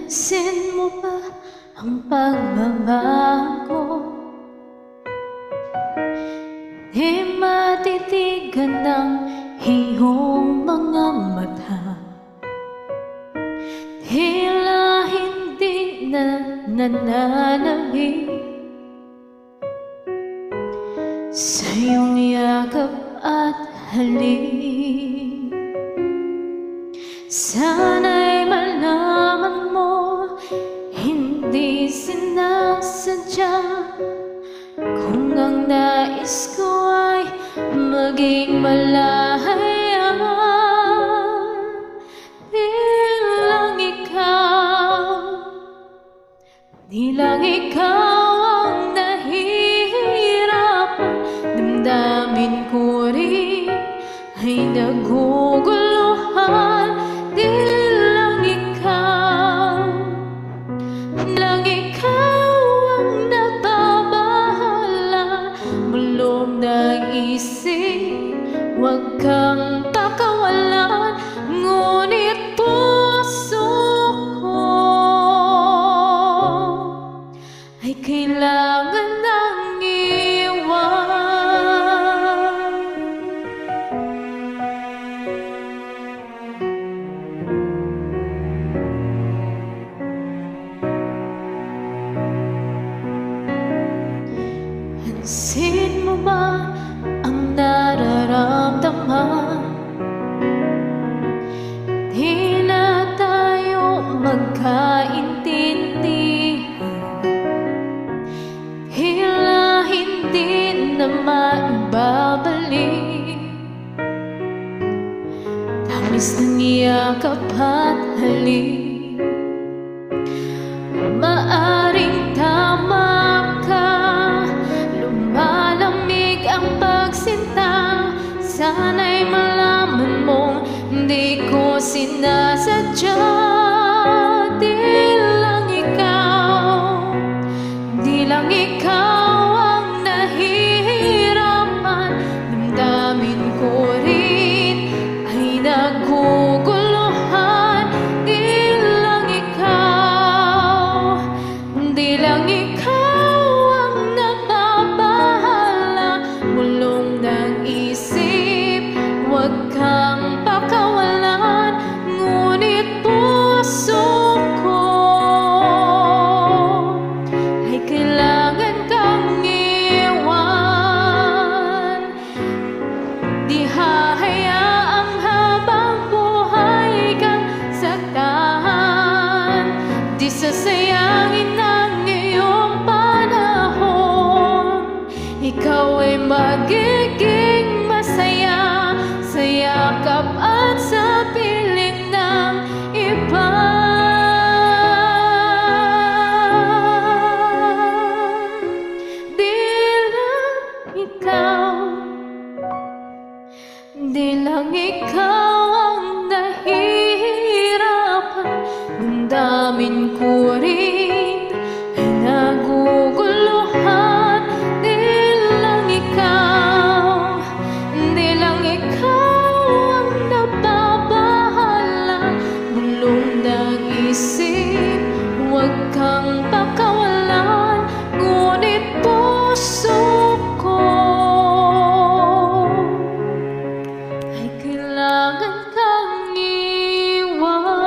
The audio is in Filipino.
Napansin mo ba ang pagbabago? Di matitigan ng iyong mga mata. Tila hindi na nananabik sa iyong yakap at halik. Sana'y malaman mo, hindi sinasadya. Kung ang nais ko ay maging malaya, bilang ikaw, di lang ikaw ang nahihirapan. Damdamin ko rin ay naguguluhan. Di lang ikaw ang nababahala. Bulong ng isip, huwag kang pakawalan. Ngunit puso ko ay kailangan ng iwan. Pansin mo ba ang nararamdaman? Di na tayo magkaintindihan. Tila hindi na maibabalik tamis ng yakap at halik. Maaring tama ka, lumalamig ang pagsinta. Sana'y malaman mong di ko sinasadya. Di lang ikaw ang nahihirapan. Damdamin ko rin ay naguguluhan. Di lang ikaw ang nababahala. Bulong ng isip, huwag kang pakawalan. Ngunit puso ko ay kailangan kang iwan. Di hahayaang habang buhay kang saktan. Di sasayangin ang iyong panahon. Ikaw ay magiging masaya sa yakap at sa piling ng iba. Di lang ikaw ang nahihirapan. Damdamin ko rin ay naguguluhan. Di lang ikaw ang nababahala. Bulong ng isip, huwag kang pakawalan. Ngunit puso ko ay kailangan kang iwan.